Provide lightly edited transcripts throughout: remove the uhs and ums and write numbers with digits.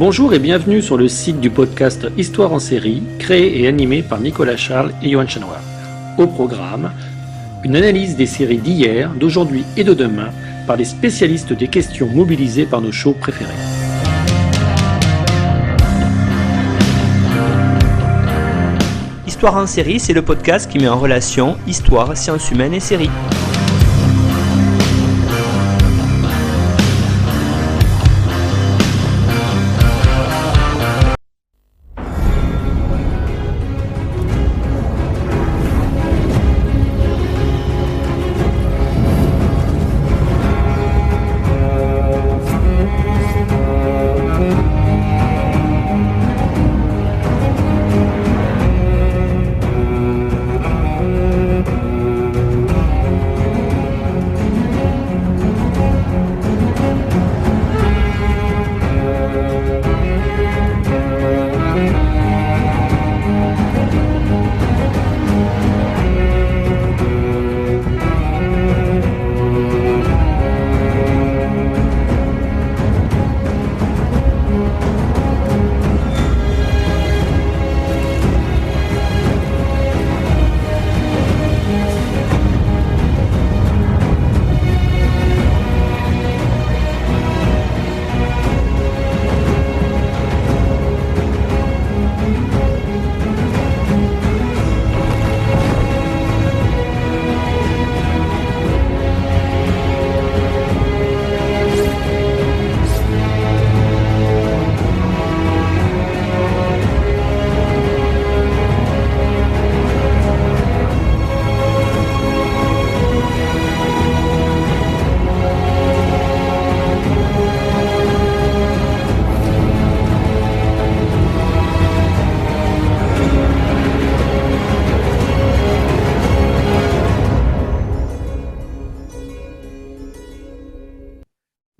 Bonjour et bienvenue sur le site du podcast Histoire en série, créé et animé par Nicolas Charles et Johan Chanoir. Au programme, une analyse des séries d'hier, d'aujourd'hui et de demain par les spécialistes des questions mobilisées par nos shows préférés. Histoire en série, c'est le podcast qui met en relation histoire, sciences humaines et séries.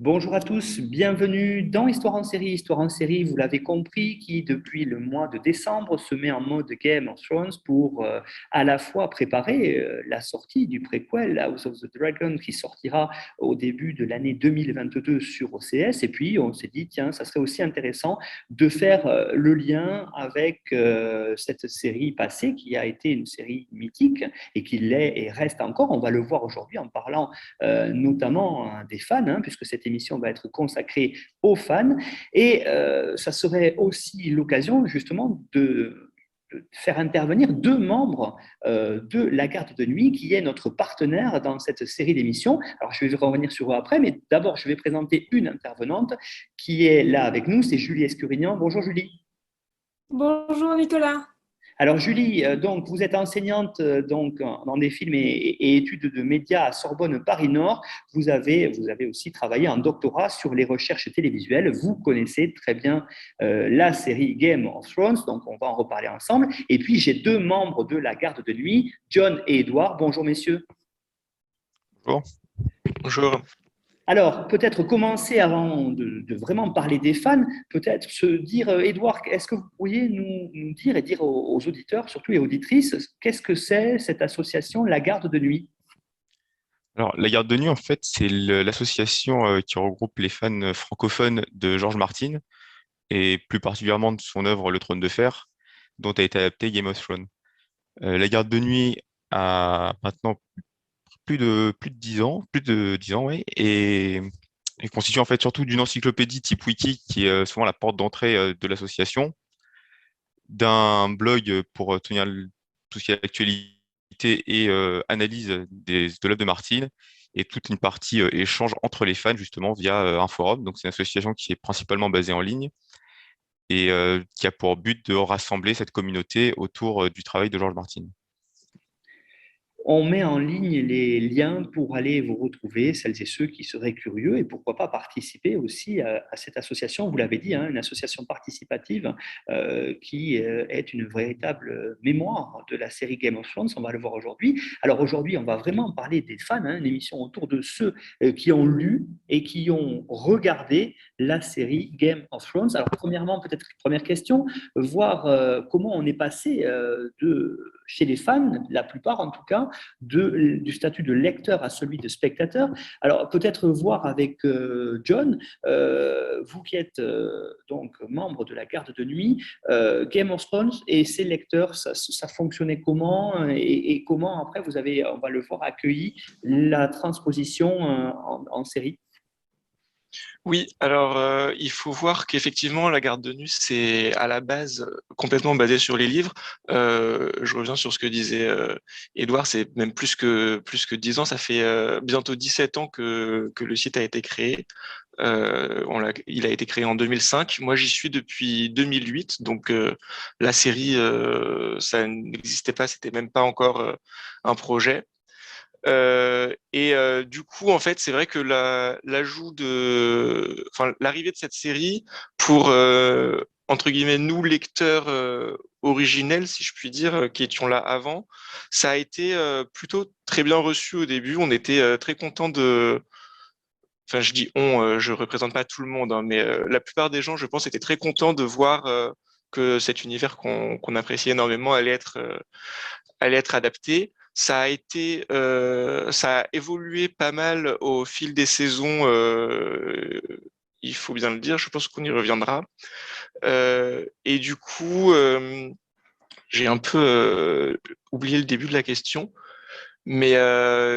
Bonjour à tous, bienvenue dans Histoire en série. Histoire en série, vous l'avez compris, qui depuis le mois de décembre se met en mode Game of Thrones pour à la fois préparer la sortie du préquel House of the Dragon qui sortira au début de l'année 2022 sur OCS. Et puis on s'est dit, tiens, ça serait aussi intéressant de faire le lien avec cette série passée qui a été une série mythique et qui l'est et reste encore. On va le voir aujourd'hui en parlant notamment des fans, puisque cette émission va être consacrée aux fans. Et ça serait aussi l'occasion justement de faire intervenir deux membres de la Garde de Nuit, qui est notre partenaire dans cette série d'émissions. Alors, je vais revenir sur eux après, mais d'abord, je vais présenter une intervenante qui est là avec nous, c'est Julie Escurignan. Bonjour Julie. Bonjour Nicolas. Alors Julie, donc vous êtes enseignante donc dans des films et études de médias à Sorbonne Paris Nord. Vous avez aussi travaillé en doctorat sur les recherches télévisuelles. Vous connaissez très bien la série Game of Thrones, donc on va en reparler ensemble. Et puis j'ai deux membres de la Garde de Nuit, John et Edouard. Bonjour messieurs. Bonjour. Bonjour. Alors, peut-être commencer avant de vraiment parler des fans, peut-être se dire, Edouard, est-ce que vous pourriez nous dire et dire aux auditeurs, surtout et auditrices, qu'est-ce que c'est cette association, la Garde de Nuit? Alors, la Garde de Nuit, en fait, c'est l'association qui regroupe les fans francophones de George Martin et plus particulièrement de son œuvre Le Trône de Fer, dont a été adapté Game of Thrones. La Garde de Nuit a maintenant plus de 10 ans, oui, et constitue en fait surtout d'une encyclopédie type wiki qui est souvent la porte d'entrée de l'association, d'un blog pour tenir tout ce qui est actualité et analyse de l'œuvre de Martin, et toute une partie échange entre les fans justement via un forum. Donc c'est une association qui est principalement basée en ligne et qui a pour but de rassembler cette communauté autour du travail de George Martin. On met en ligne les liens pour aller vous retrouver, celles et ceux qui seraient curieux, et pourquoi pas participer aussi à cette association. Vous l'avez dit, une association participative qui est une véritable mémoire de la série Game of Thrones. On va le voir aujourd'hui. Alors aujourd'hui, on va vraiment parler des fans, une émission autour de ceux qui ont lu et qui ont regardé la série Game of Thrones. Alors premièrement, peut-être première question, voir comment on est passé de chez les fans, la plupart en tout cas, du statut de lecteur à celui de spectateur. Alors peut-être voir avec John, vous qui êtes donc membre de la garde de nuit, Game of Thrones et ses lecteurs, ça fonctionnait comment et comment après vous avez, on va le voir, accueilli la transposition en série? Oui, alors il faut voir qu'effectivement la garde de nuit c'est à la base complètement basé sur les livres. Je reviens sur ce que disait Édouard, c'est même plus que 10 ans, ça fait bientôt 17 ans que le site a été créé. Il a été créé en 2005. Moi, j'y suis depuis 2008, donc la série, ça n'existait pas, c'était même pas encore un projet. Du coup, en fait, c'est vrai que l'arrivée de cette série pour entre guillemets nous lecteurs originels, si je puis dire, qui étions là avant, ça a été plutôt très bien reçu au début. On était très contents de. Enfin, je dis on, je représente pas tout le monde, hein, mais la plupart des gens, je pense, étaient très contents de voir que cet univers qu'on apprécie énormément allait être adapté. Ça a évolué pas mal au fil des saisons. Il faut bien le dire. Je pense qu'on y reviendra. Et du coup, j'ai un peu oublié le début de la question. Mais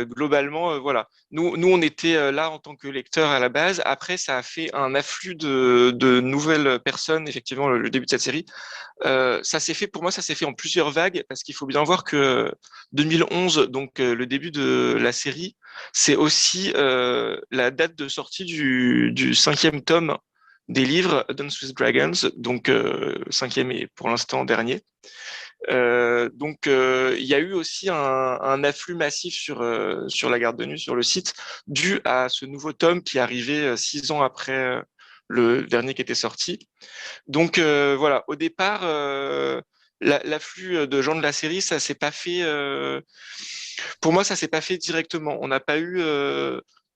globalement, voilà. Nous, on était là en tant que lecteurs à la base. Après, ça a fait un afflux de nouvelles personnes, effectivement, le début de cette série. Pour moi, ça s'est fait en plusieurs vagues, parce qu'il faut bien voir que 2011, donc le début de la série, c'est aussi la date de sortie du cinquième tome des livres Dance with Dragons, donc cinquième et pour l'instant dernier. Il y a eu aussi un afflux massif sur la garde de nuit, sur le site, dû à ce nouveau tome qui est arrivé 6 ans après le dernier qui était sorti. Donc voilà, au départ, l'afflux de gens de la série, ça s'est pas fait. Pour moi, ça s'est pas fait directement. On n'a pas eu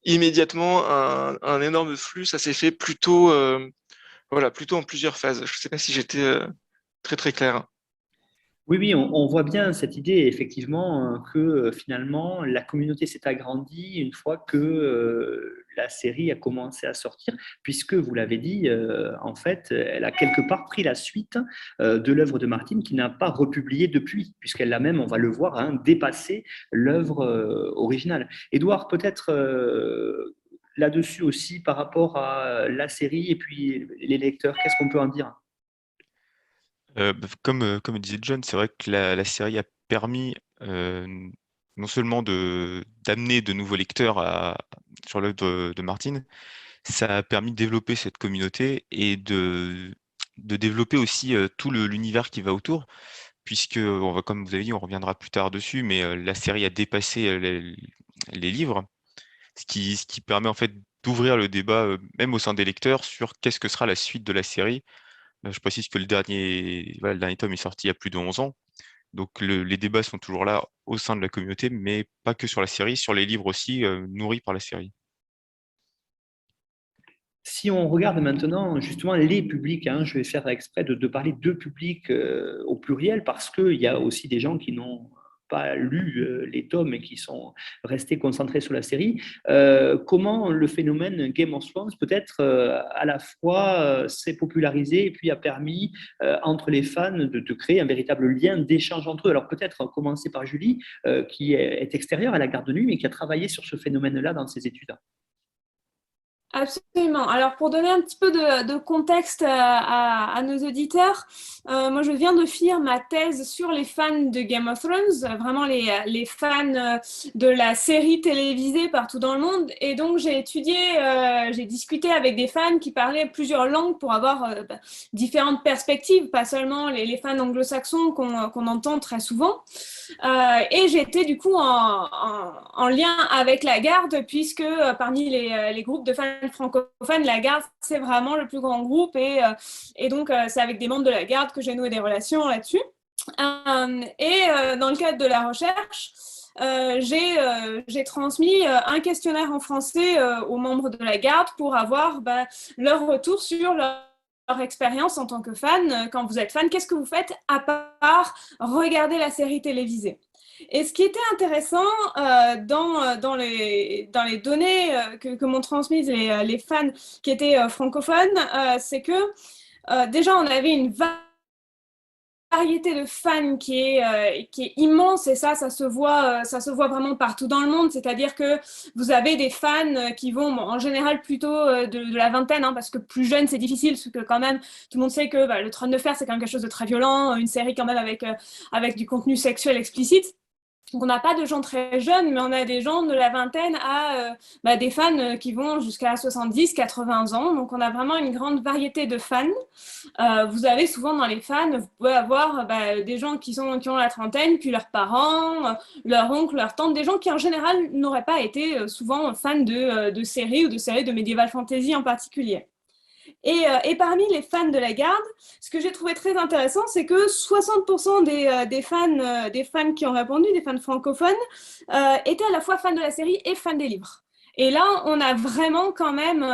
immédiatement un énorme flux. Ça s'est fait plutôt, voilà, plutôt en plusieurs phases. Je sais pas si j'étais très très clair. Oui, oui, on voit bien cette idée, effectivement, que finalement, la communauté s'est agrandie une fois que la série a commencé à sortir, puisque, vous l'avez dit, en fait, elle a quelque part pris la suite de l'œuvre de Martin, qui n'a pas republié depuis, puisqu'elle a même, on va le voir, hein, dépassé l'œuvre originale. Édouard, peut-être là-dessus aussi, par rapport à la série et puis les lecteurs, qu'est-ce qu'on peut en dire? Comme disait John, c'est vrai que la série a permis non seulement d'amener de nouveaux lecteurs sur l'œuvre de Martin, ça a permis de développer cette communauté et de développer aussi tout l'univers qui va autour, puisque, comme vous avez dit, on reviendra plus tard dessus, mais la série a dépassé les livres, ce qui permet en fait d'ouvrir le débat, même au sein des lecteurs, sur qu'est-ce que sera la suite de la série. Je précise que voilà, le dernier tome est sorti il y a plus de 11 ans. Donc les débats sont toujours là au sein de la communauté, mais pas que sur la série, sur les livres aussi, nourris par la série. Si on regarde maintenant justement les publics, hein, je vais faire exprès de parler de publics au pluriel, parce qu'il y a aussi des gens qui n'ont pas lu les tomes et qui sont restés concentrés sur la série. Comment le phénomène Game of Thrones peut-être à la fois s'est popularisé et puis a permis entre les fans de créer un véritable lien d'échange entre eux. Alors peut-être commencer par Julie, qui est extérieure à la garde de nuit, mais qui a travaillé sur ce phénomène-là dans ses études. Absolument. Alors, pour donner un petit peu de contexte à nos auditeurs, moi, je viens de finir ma thèse sur les fans de Game of Thrones, vraiment les fans de la série télévisée partout dans le monde. Et donc, j'ai discuté avec des fans qui parlaient plusieurs langues pour avoir différentes perspectives, pas seulement les fans anglo-saxons qu'on entend très souvent. Et j'étais du coup en lien avec la garde, puisque parmi les groupes de fans francophones, la garde, c'est vraiment le plus grand groupe, et donc c'est avec des membres de la garde que j'ai noué des relations là-dessus. Dans le cadre de la recherche, j'ai transmis un questionnaire en français aux membres de la garde pour avoir leur retour sur leur expérience en tant que fan. Quand vous êtes fan, qu'est-ce que vous faites à part regarder la série télévisée? Et ce qui était intéressant dans les données que m'ont transmises les fans qui étaient francophones, c'est que déjà on avait une variété de fans qui est immense, et ça se voit vraiment partout dans le monde. C'est-à-dire que vous avez des fans qui vont en général plutôt de la vingtaine, hein, parce que plus jeune c'est difficile, parce que quand même tout le monde sait que le Trône de Fer c'est quand même quelque chose de très violent, une série quand même avec du contenu sexuel explicite. Donc, on n'a pas de gens très jeunes, mais on a des gens de la vingtaine à des fans qui vont jusqu'à 70, 80 ans. Donc, on a vraiment une grande variété de fans. Vous avez souvent dans les fans, vous pouvez avoir des gens qui ont la trentaine, puis leurs parents, leur oncle, leur tante, des gens qui en général n'auraient pas été souvent fans de séries ou de séries de medieval fantasy en particulier. Et parmi les fans de la garde, ce que j'ai trouvé très intéressant, c'est que 60% des fans qui ont répondu, des fans francophones, étaient à la fois fans de la série et fans des livres. Et là, on a vraiment quand même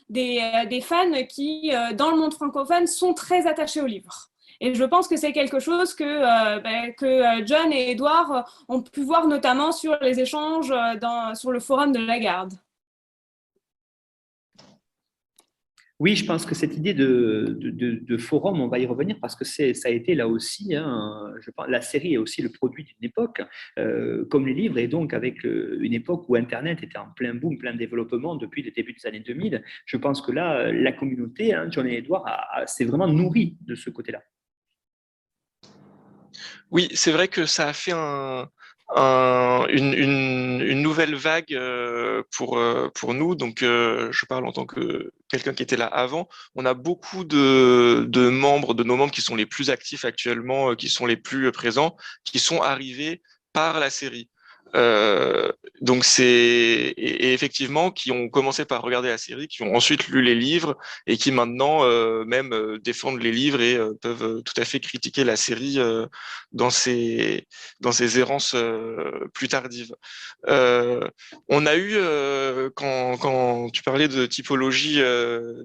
des fans qui, dans le monde francophone, sont très attachés aux livres. Et je pense que c'est quelque chose que John et Edouard ont pu voir notamment sur les échanges sur le forum de la garde. Oui, je pense que cette idée de forum, on va y revenir parce que ça a été là aussi, hein, je pense, la série est aussi le produit d'une époque, comme les livres, et donc avec une époque où Internet était en plein boom, plein développement depuis le début des années 2000. Je pense que là, la communauté, hein, John et Edward, s'est vraiment nourrie de ce côté-là. Oui, c'est vrai que ça a fait une nouvelle vague pour nous. Donc, je parle en tant que quelqu'un qui était là avant. On a beaucoup de membres, de nos membres qui sont les plus actifs actuellement, qui sont les plus présents, qui sont arrivés par la série. Donc et effectivement qui ont commencé par regarder la série, qui ont ensuite lu les livres et qui maintenant même défendent les livres et peuvent tout à fait critiquer la série dans ses errances plus tardives. On a eu quand tu parlais de typologie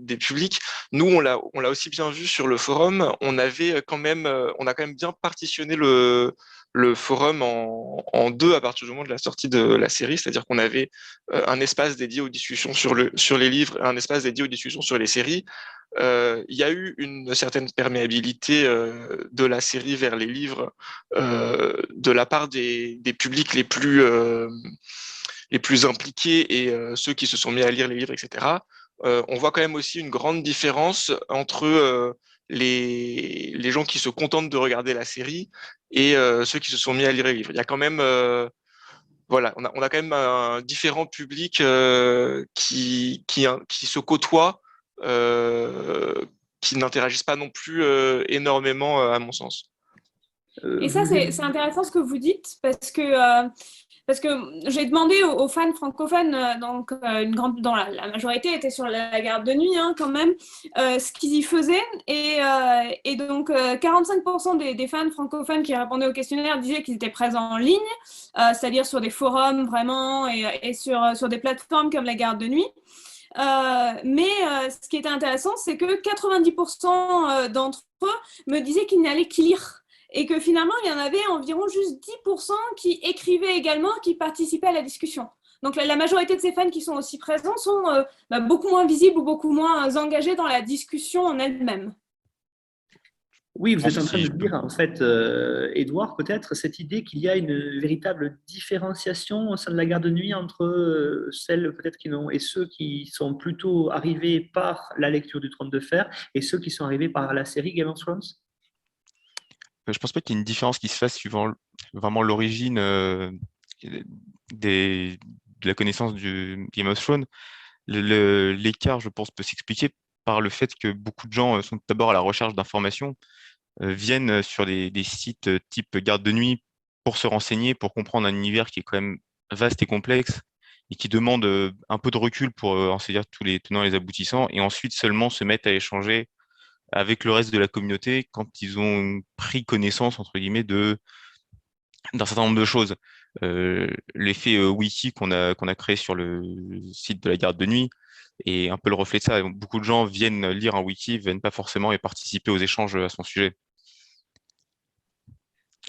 des publics, nous on l'a aussi bien vu sur le forum. On a quand même bien partitionné le forum en deux à partir du moment de la sortie de la série, c'est-à-dire qu'on avait un espace dédié aux discussions sur les livres et un espace dédié aux discussions sur les séries. Il y a eu une certaine perméabilité de la série vers les livres de la part des publics les plus impliqués et ceux qui se sont mis à lire les livres, etc. On voit quand même aussi une grande différence entre les gens qui se contentent de regarder la série et ceux qui se sont mis à lire les livres. Il y a quand même, voilà, on a quand même un différent public qui se côtoient, qui n'interagissent pas non plus énormément, à mon sens. Et ça, c'est intéressant ce que vous dites, parce que j'ai demandé aux fans francophones, donc dans la majorité était sur la garde de nuit quand même, ce qu'ils y faisaient. Et donc 45% des fans francophones qui répondaient au questionnaire disaient qu'ils étaient présents en ligne, c'est-à-dire sur des forums vraiment et sur des plateformes comme la garde de nuit. Mais ce qui était intéressant, c'est que 90% d'entre eux me disaient qu'ils n'allaient qu'y lire. Et que finalement, il y en avait environ juste 10% qui écrivaient également, qui participaient à la discussion. Donc la majorité de ces fans qui sont aussi présents sont beaucoup moins visibles ou beaucoup moins engagés dans la discussion en elle-même. Oui, vous êtes en train de dire, en fait, Edouard, peut-être cette idée qu'il y a une véritable différenciation au sein de la garde de nuit entre celles peut-être qui n'ont et ceux qui sont plutôt arrivés par la lecture du Trône de Fer et ceux qui sont arrivés par la série Game of Thrones. Je pense pas qu'il y ait une différence qui se fasse suivant vraiment l'origine de la connaissance du Game of Thrones. L'écart, je pense, peut s'expliquer par le fait que beaucoup de gens sont d'abord à la recherche d'informations, viennent sur des sites type garde de nuit pour se renseigner, pour comprendre un univers qui est quand même vaste et complexe et qui demande un peu de recul pour en saisir tous les tenants et les aboutissants, et ensuite seulement se mettre à échanger avec le reste de la communauté quand ils ont pris connaissance, entre guillemets, d'un certain nombre de choses. L'effet wiki qu'on a créé sur le site de la garde de nuit est un peu le reflet de ça. Beaucoup de gens viennent lire un wiki, viennent pas forcément y participer aux échanges à son sujet.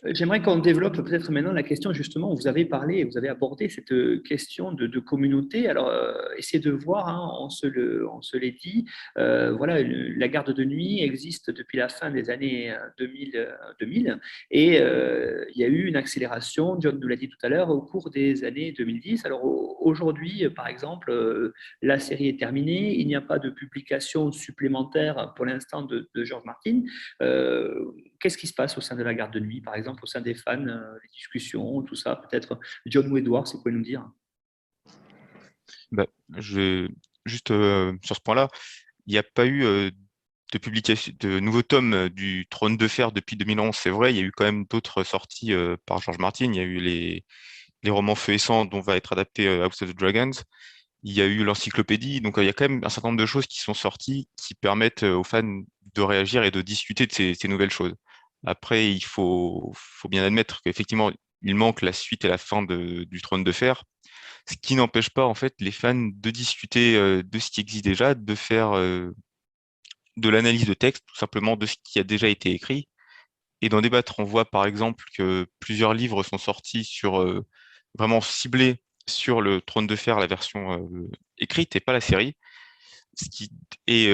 J'aimerais qu'on développe peut-être maintenant la question, justement, vous avez parlé, vous avez abordé cette question de communauté. Alors, essayez de voir, hein, on se l'est dit, voilà, la garde de nuit existe depuis la fin des années 2000 et il y a eu une accélération, John nous l'a dit tout à l'heure, au cours des années 2010. Alors, aujourd'hui, par exemple, la série est terminée, il n'y a pas de publication supplémentaire pour l'instant de George Martin. Qu'est-ce qui se passe au sein de la garde de nuit, par exemple, au sein des fans, les discussions, tout ça, peut-être John ou Edward, c'est quoi nous dire? Bah, juste sur ce point-là, il n'y a pas eu de publication, de nouveaux tomes du Trône de Fer depuis 2011. C'est vrai, il y a eu quand même d'autres sorties par George Martin. Il y a eu les romans Feu et Sang dont va être adapté House of the Dragons. Il y a eu l'encyclopédie. Donc, il y a quand même un certain nombre de choses qui sont sorties qui permettent aux fans de réagir et de discuter de ces nouvelles choses. Après, il faut bien admettre qu'effectivement, il manque la suite et la fin du Trône de Fer, ce qui n'empêche pas en fait les fans de discuter de ce qui existe déjà, de faire de l'analyse de texte, tout simplement de ce qui a déjà été écrit, et d'en débattre. On voit par exemple que plusieurs livres sont sortis sur vraiment ciblés sur le Trône de Fer, la version écrite et pas la série, ce qui est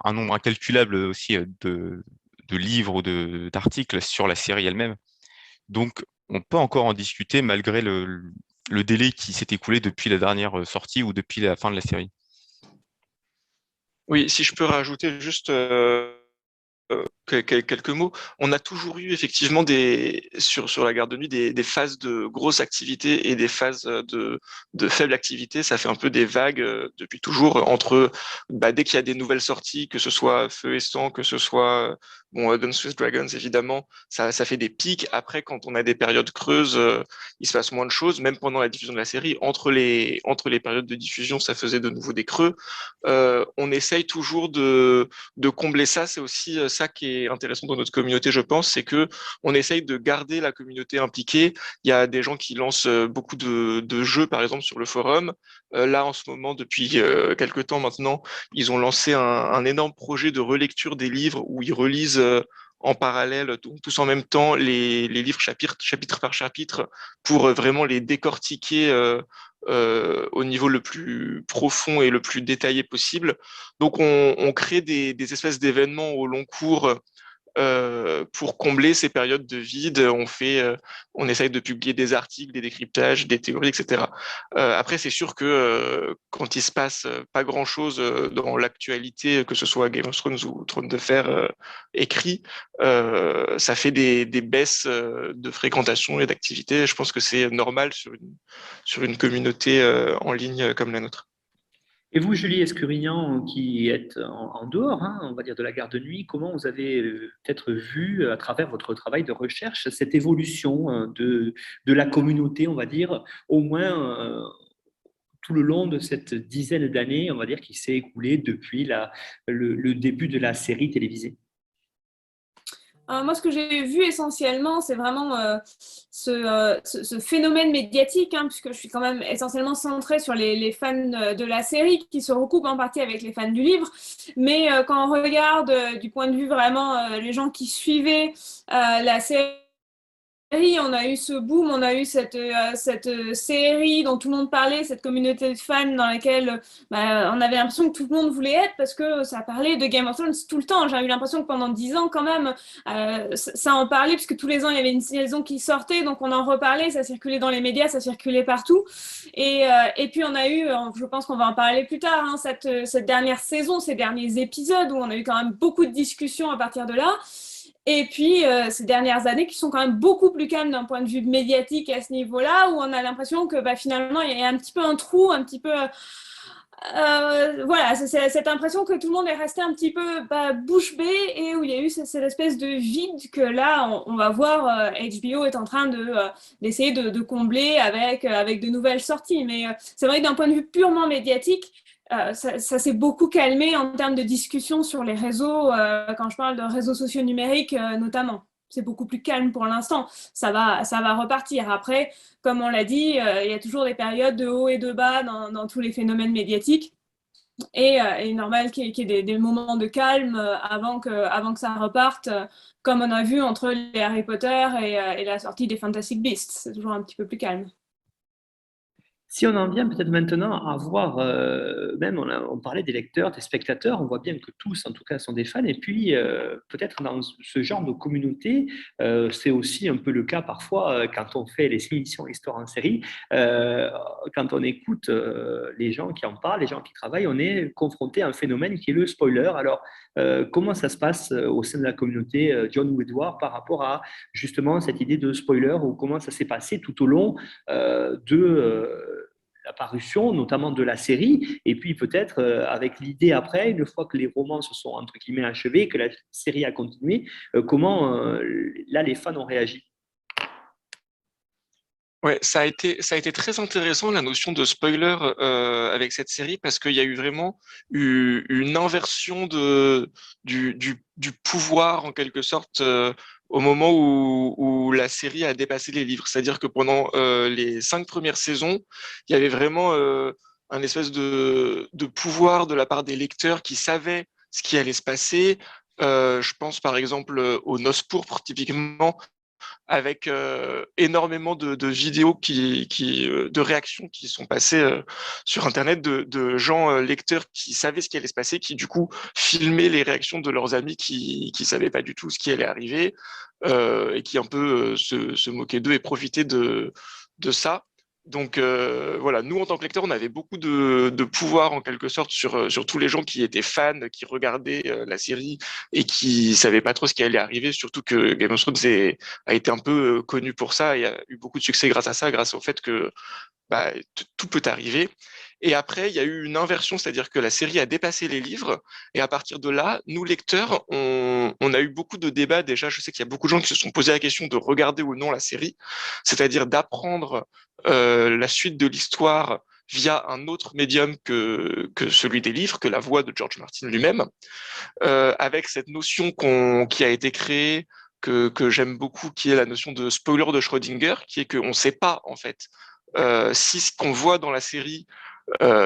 un nombre incalculable aussi de livres ou d'articles sur la série elle-même. Donc, on peut encore en discuter malgré le délai qui s'est écoulé depuis la dernière sortie ou depuis la fin de la série. Oui, si je peux rajouter juste quelques mots. On a toujours eu effectivement sur la garde de nuit des phases de grosse activité et des phases de faible activité. Ça fait un peu des vagues depuis toujours entre dès qu'il y a des nouvelles sorties, que ce soit Feu et Sang, que ce soit Guns with Dragons évidemment, ça fait des pics. Après, quand on a des périodes creuses, il se passe moins de choses. Même pendant la diffusion de la série, entre les périodes de diffusion, ça faisait de nouveau des creux. On essaye toujours de combler ça. C'est aussi ça qui est intéressant dans notre communauté, je pense, c'est que on essaye de garder la communauté impliquée. Il y a des gens qui lancent beaucoup de jeux, par exemple, sur le forum. Là, en ce moment, depuis quelques temps maintenant, ils ont lancé un énorme projet de relecture des livres où ils relisent en parallèle, tous en même temps, les livres chapitre par chapitre pour vraiment les décortiquer au niveau le plus profond et le plus détaillé possible. Donc, on crée des espèces d'événements au long cours pour combler ces périodes de vide. On essaye de publier des articles, des décryptages, des théories, etc. Après, c'est sûr que quand il se passe pas grand-chose dans l'actualité, que ce soit Game of Thrones ou Trône de Fer écrit, ça fait des baisses de fréquentation et d'activité. Je pense que c'est normal sur une communauté en ligne comme la nôtre. Et vous, Julie Escurignan, qui êtes en dehors, hein, on va dire, de la garde de nuit, comment vous avez peut-être vu, à travers votre travail de recherche, cette évolution de la communauté, on va dire, au moins tout le long de cette dizaine d'années, on va dire, qui s'est écoulée depuis le début de la série télévisée? Moi, ce que j'ai vu essentiellement, c'est vraiment ce phénomène médiatique, hein, puisque je suis quand même essentiellement centrée sur les fans de la série, qui se recoupent en partie avec les fans du livre. Mais quand on regarde du point de vue vraiment les gens qui suivaient la série, on a eu ce boom, on a eu cette série dont tout le monde parlait, cette communauté de fans dans laquelle on avait l'impression que tout le monde voulait être parce que ça parlait de Game of Thrones tout le temps. J'ai eu l'impression que pendant 10 ans, quand même, ça en parlait puisque tous les ans, il y avait une saison qui sortait, donc on en reparlait, ça circulait dans les médias, ça circulait partout. Et puis, on a eu, je pense qu'on va en parler plus tard, hein, cette dernière saison, ces derniers épisodes où on a eu quand même beaucoup de discussions à partir de là. Et puis, ces dernières années qui sont quand même beaucoup plus calmes d'un point de vue médiatique à ce niveau-là, où on a l'impression que finalement, il y a un petit peu un trou, un petit peu... voilà, c'est cette impression que tout le monde est resté un petit peu bouche bée et où il y a eu cette espèce de vide que là, on va voir, HBO est en train d'essayer de combler avec de nouvelles sorties. Mais c'est vrai que d'un point de vue purement médiatique, ça s'est beaucoup calmé en termes de discussion sur les réseaux, quand je parle de réseaux sociaux numériques notamment. C'est beaucoup plus calme pour l'instant. Ça va repartir. Après, comme on l'a dit, il y a toujours des périodes de haut et de bas dans tous les phénomènes médiatiques. et normal qu'il y ait des moments de calme avant que ça reparte, comme on a vu entre les Harry Potter et la sortie des Fantastic Beasts. C'est toujours un petit peu plus calme. Si on en vient peut-être maintenant à voir, même on parlait des lecteurs, des spectateurs, on voit bien que tous, en tout cas, sont des fans. Et puis, peut-être dans ce genre de communauté, c'est aussi un peu le cas parfois quand on fait les émissions Histoire en série. euh, Quand on écoute les gens qui en parlent, les gens qui travaillent, on est confronté à un phénomène qui est le spoiler. Alors, comment ça se passe au sein de la communauté John ou Edward par rapport à justement cette idée de spoiler ou comment ça s'est passé tout au long de la parution, notamment de la série, et puis peut-être avec l'idée après, une fois que les romans se sont entre guillemets achevés, que la série a continué, comment là les fans ont réagi. Ouais, ça a été très intéressant la notion de spoiler avec cette série parce qu'il y a eu vraiment une inversion du pouvoir en quelque sorte au moment où la série a dépassé les livres. C'est-à-dire que pendant les 5 premières saisons, il y avait vraiment un espèce de pouvoir de la part des lecteurs qui savaient ce qui allait se passer. Je pense par exemple aux Noces pourpres, typiquement avec énormément de vidéos de réactions qui sont passées sur Internet de gens lecteurs qui savaient ce qui allait se passer, qui du coup filmaient les réactions de leurs amis qui savaient pas du tout ce qui allait arriver et qui un peu se moquaient d'eux et profitaient de ça. Donc voilà, nous en tant que lecteurs, on avait beaucoup de pouvoir en quelque sorte sur tous les gens qui étaient fans, qui regardaient la série et qui savaient pas trop ce qui allait arriver, surtout que Game of Thrones a été un peu connu pour ça et a eu beaucoup de succès grâce à ça, grâce au fait que bah, tout peut arriver. Et après, il y a eu une inversion, c'est-à-dire que la série a dépassé les livres. Et à partir de là, nous, lecteurs, on a eu beaucoup de débats. Déjà, je sais qu'il y a beaucoup de gens qui se sont posé la question de regarder ou non la série, c'est-à-dire d'apprendre la suite de l'histoire via un autre médium que celui des livres, que la voix de George Martin lui-même, avec cette notion qui a été créée, que j'aime beaucoup, qui est la notion de spoiler de Schrödinger, qui est qu'on ne sait pas, en fait, si ce qu'on voit dans la série,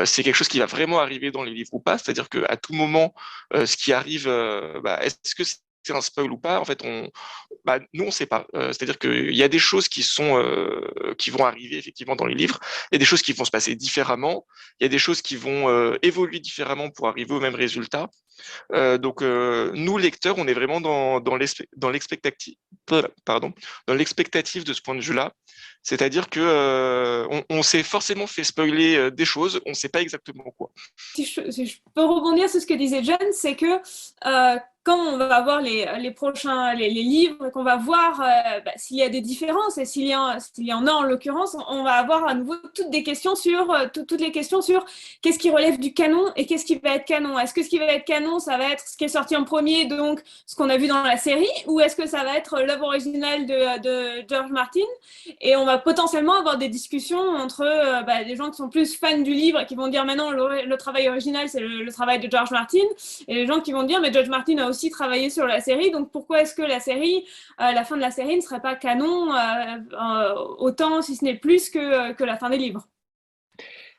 c'est quelque chose qui va vraiment arriver dans les livres ou pas. C'est-à-dire qu'à tout moment, ce qui arrive, est-ce que c'est un spoil ou pas? En fait, nous, on ne sait pas. C'est-à-dire qu'il y a des choses qui vont arriver effectivement dans les livres. Il y a des choses qui vont se passer différemment. Il y a des choses qui vont évoluer différemment pour arriver au même résultat. Donc, nous, lecteurs, on est vraiment dans l'expectative, pardon, dans l'expectative de ce point de vue-là. C'est-à-dire que on s'est forcément fait spoiler des choses, on ne sait pas exactement quoi. Si je peux rebondir sur ce que disait John, c'est que quand on va voir les prochains les livres, qu'on va voir s'il y a des différences, et s'il y en a en l'occurrence, on va avoir à nouveau toutes les questions sur qu'est-ce qui relève du canon et qu'est-ce qui va être canon. Est-ce que ce qui va être canon, ça va être ce qui est sorti en premier, donc ce qu'on a vu dans la série, ou est-ce que ça va être l'œuvre originale de George Martin? Et on va potentiellement avoir des discussions entre des gens qui sont plus fans du livre et qui vont dire maintenant le travail original, c'est le travail de George Martin, et les gens qui vont dire mais George Martin a aussi travaillé sur la série, donc pourquoi est-ce que la fin de la série ne serait pas canon autant, si ce n'est plus que la fin des livres?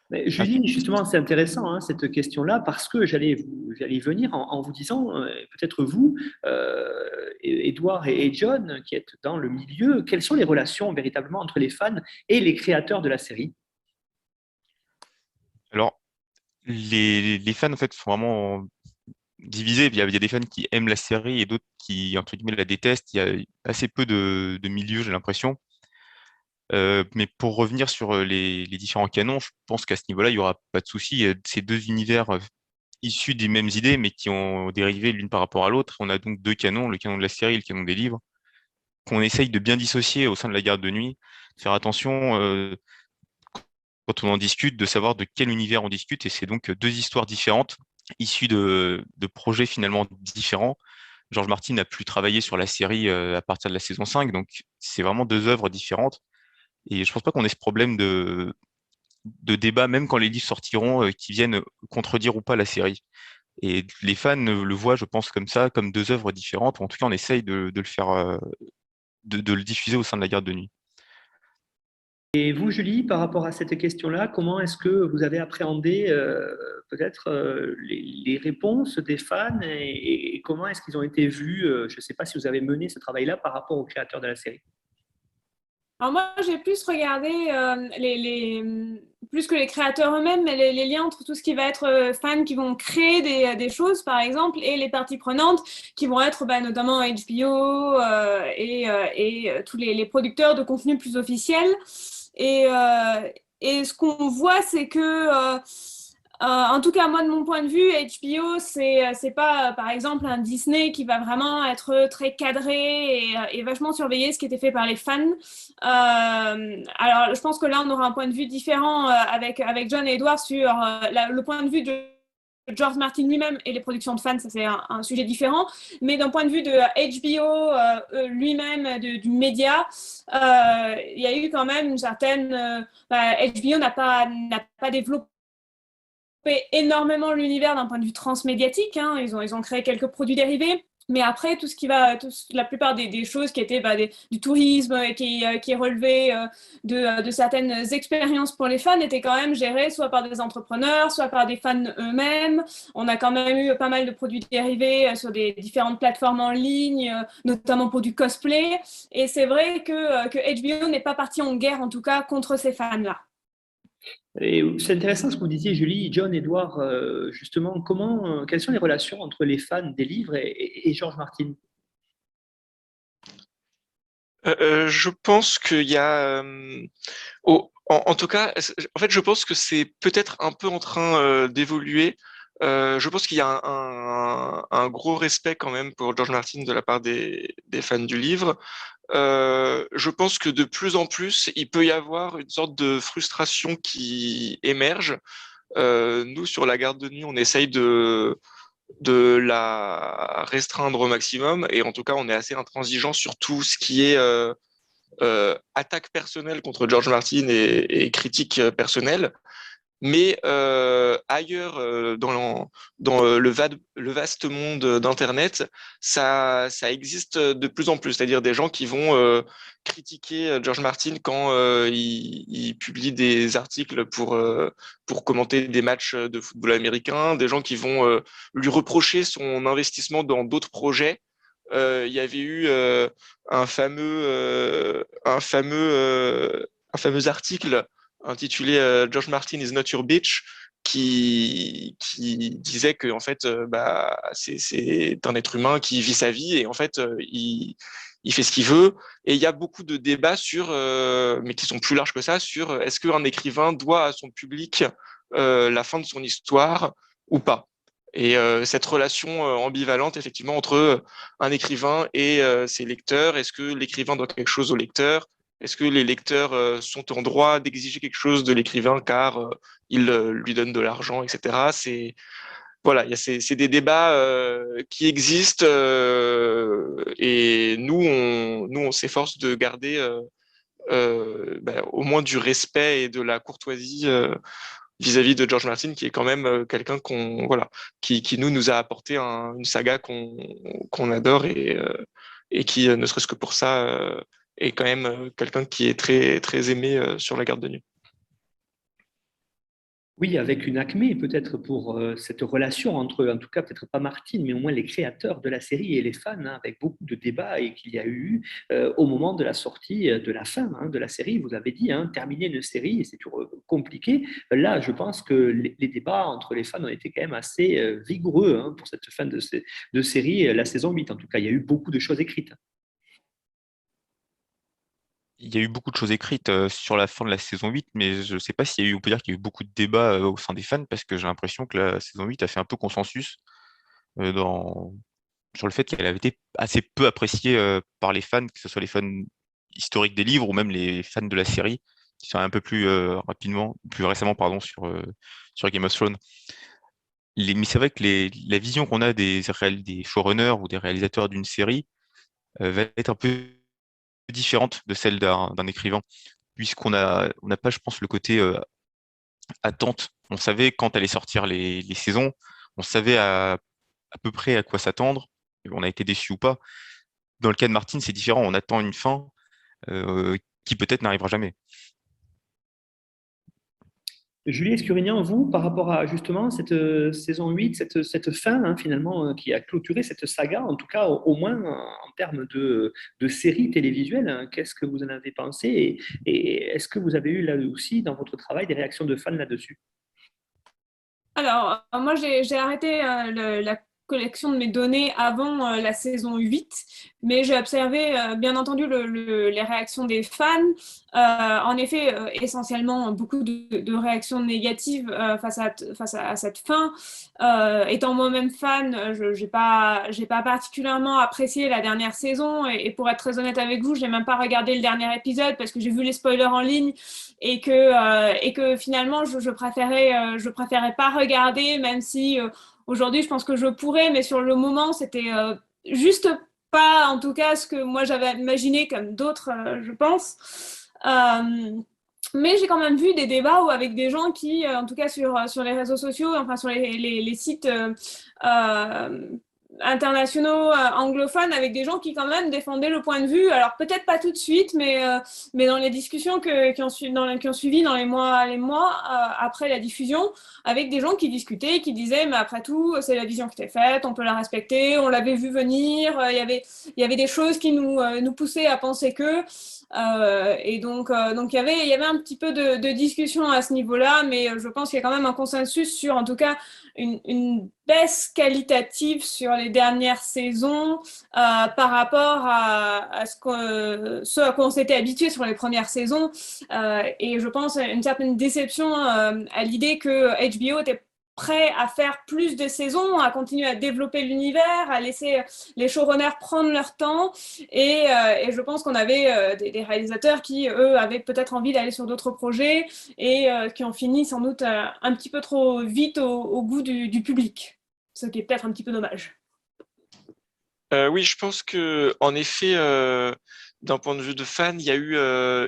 Mais Julie, justement, c'est intéressant hein, cette question-là parce que j'allais y venir en vous disant, peut-être vous, Edouard et John, qui êtes dans le milieu, quelles sont les relations véritablement entre les fans et les créateurs de la série? Alors, les fans, en fait, sont vraiment divisés. Il y a des fans qui aiment la série et d'autres qui, entre guillemets, la détestent. Il y a assez peu de milieux, j'ai l'impression. Mais pour revenir sur les différents canons, je pense qu'à ce niveau-là, il n'y aura pas de souci. Il y a ces deux univers issus des mêmes idées, mais qui ont dérivé l'une par rapport à l'autre. On a donc deux canons, le canon de la série et le canon des livres, qu'on essaye de bien dissocier au sein de la garde de nuit. Faire attention, quand on en discute, de savoir de quel univers on discute. Et c'est donc deux histoires différentes, issues de projets finalement différents. George Martin n'a plus travaillé sur la série à partir de la saison 5, donc c'est vraiment deux œuvres différentes. Et je pense pas qu'on ait ce problème de débat, même quand les livres sortiront, qui viennent contredire ou pas la série. Et les fans le voient, je pense, comme ça, comme deux œuvres différentes. En tout cas, on essaye de le faire, de le diffuser au sein de la garde de nuit. Et vous, Julie, par rapport à cette question-là, comment est-ce que vous avez appréhendé peut-être les réponses des fans et comment est-ce qu'ils ont été vus je ne sais pas si vous avez mené ce travail-là par rapport aux créateurs de la série. Alors moi, j'ai plus regardé plus que les créateurs eux-mêmes, mais les liens entre tout ce qui va être fans qui vont créer des choses, par exemple, et les parties prenantes qui vont être notamment HBO et tous les producteurs de contenu plus officiels. Et ce qu'on voit, c'est que en tout cas, moi, de mon point de vue, HBO, c'est pas, par exemple, un Disney qui va vraiment être très cadré et vachement surveiller ce qui était fait par les fans. Alors, je pense que là, on aura un point de vue différent avec John et Edward sur le point de vue de George Martin lui-même et les productions de fans, ça c'est un sujet différent. Mais d'un point de vue de HBO lui-même, du média, il y a eu quand même une certaine... HBO n'a pas développé énormément l'univers d'un point de vue transmédiatique. Hein. Ils ont créé quelques produits dérivés. Mais après, tout ce qui va, la plupart des choses qui étaient du tourisme, qui est relevé de certaines expériences pour les fans, étaient quand même gérées soit par des entrepreneurs, soit par des fans eux-mêmes. On a quand même eu pas mal de produits dérivés sur des différentes plateformes en ligne, notamment pour du cosplay. Et c'est vrai que HBO n'est pas parti en guerre, en tout cas, contre ces fans-là. Et c'est intéressant ce que vous disiez, Julie, John, Edouard, justement, quelles sont les relations entre les fans des livres et George Martin? Je pense qu'il y a, en tout cas, en fait, je pense que c'est peut-être un peu en train d'évoluer. Je pense qu'il y a un gros respect quand même pour George Martin de la part des fans du livre. Je pense que de plus en plus, il peut y avoir une sorte de frustration qui émerge. Nous, sur la garde de nuit, on essaye de la restreindre au maximum et en tout cas, on est assez intransigeant sur tout ce qui est attaque personnelle contre George Martin et critique personnelle. Mais ailleurs, le vaste monde d'Internet, ça existe de plus en plus. C'est-à-dire des gens qui vont critiquer George Martin quand il publie des articles pour commenter des matchs de football américain, des gens qui vont lui reprocher son investissement dans d'autres projets. Il y avait eu un fameux article intitulé George Martin is not your bitch, qui disait que en fait, c'est un être humain qui vit sa vie et en fait, il fait ce qu'il veut. Et il y a beaucoup de débats sur, mais qui sont plus larges que ça, sur est-ce qu'un écrivain doit à son public la fin de son histoire ou pas. Et cette relation ambivalente, effectivement, entre un écrivain et ses lecteurs, est-ce que l'écrivain doit quelque chose aux lecteurs? Est-ce que les lecteurs sont en droit d'exiger quelque chose de l'écrivain car il lui donne de l'argent, etc. Voilà, c'est des débats qui existent et nous on s'efforce de garder au moins du respect et de la courtoisie vis-à-vis de George Martin, qui est quand même quelqu'un qui nous a apporté une saga qu'on adore et qui, ne serait-ce que pour ça, est quand même quelqu'un qui est très, très aimé sur la garde de nuit. Oui, avec une acmé peut-être pour cette relation entre, en tout cas peut-être pas Martin, mais au moins les créateurs de la série et les fans, hein, avec beaucoup de débats et qu'il y a eu au moment de la sortie de la fin de la série. Vous avez dit, hein, terminer une série, c'est toujours compliqué. Là, je pense que les débats entre les fans ont été quand même assez vigoureux hein, pour cette fin de série, la saison 8 en tout cas. Il y a eu beaucoup de choses écrites. Il y a eu beaucoup de choses écrites sur la fin de la saison 8, mais je ne sais pas s'il y a eu, on peut dire qu'il y a eu beaucoup de débats au sein des fans, parce que j'ai l'impression que la saison 8 a fait un peu consensus euh, dans, sur le fait qu'elle avait été assez peu appréciée par les fans, que ce soit les fans historiques des livres ou même les fans de la série, qui sont un peu plus récemment, pardon, sur Game of Thrones. Mais c'est vrai que la vision qu'on a des showrunners ou des réalisateurs d'une série va être un peu différente de celle d'un écrivain, on n'a pas, je pense, le côté attente. On savait quand allaient sortir les saisons, on savait à peu près à quoi s'attendre, et on a été déçu ou pas. Dans le cas de Martin, c'est différent, on attend une fin qui peut-être n'arrivera jamais. Julie Escurignan, vous, par rapport à justement cette saison 8, cette fin finalement qui a clôturé cette saga, en tout cas au moins en termes de série télévisuelle, qu'est-ce que vous en avez pensé et est-ce que vous avez eu là aussi dans votre travail des réactions de fans là-dessus? Alors, moi, j'ai arrêté la collection de mes données avant la saison 8, mais j'ai observé, bien entendu, les réactions des fans. En effet, essentiellement, beaucoup de réactions négatives face à cette fin. Étant moi-même fan, j'ai pas particulièrement apprécié la dernière saison, et pour être très honnête avec vous, j'ai même pas regardé le dernier épisode parce que j'ai vu les spoilers en ligne et que finalement je préférais pas regarder, même si aujourd'hui je pense que je pourrais, mais sur le moment c'était juste pas en tout cas ce que moi j'avais imaginé comme d'autres, je pense. Mais j'ai quand même vu des débats avec des gens qui, en tout cas sur les réseaux sociaux, enfin sur les sites internationaux anglophones, avec des gens qui quand même défendaient le point de vue. Alors peut-être pas tout de suite, mais dans les discussions qui ont suivi dans les mois après la diffusion, avec des gens qui discutaient, qui disaient, mais après tout, c'est la vision qui était faite, on peut la respecter, on l'avait vu venir, il y avait des choses qui nous poussaient à penser que... et donc il y avait un petit peu de discussion à ce niveau-là, mais je pense qu'il y a quand même un consensus sur, en tout cas, une baisse qualitative sur les dernières saisons par rapport à ce à quoi on s'était habitué sur les premières saisons. Et je pense une certaine déception à l'idée que HBO était prêt à faire plus de saisons, à continuer à développer l'univers, à laisser les showrunners prendre leur temps. Et je pense qu'on avait des réalisateurs qui, eux, avaient peut-être envie d'aller sur d'autres projets et qui ont fini sans doute un petit peu trop vite au goût du public, ce qui est peut-être un petit peu dommage. Oui, je pense que en effet, d'un point de vue de fan, il y a eu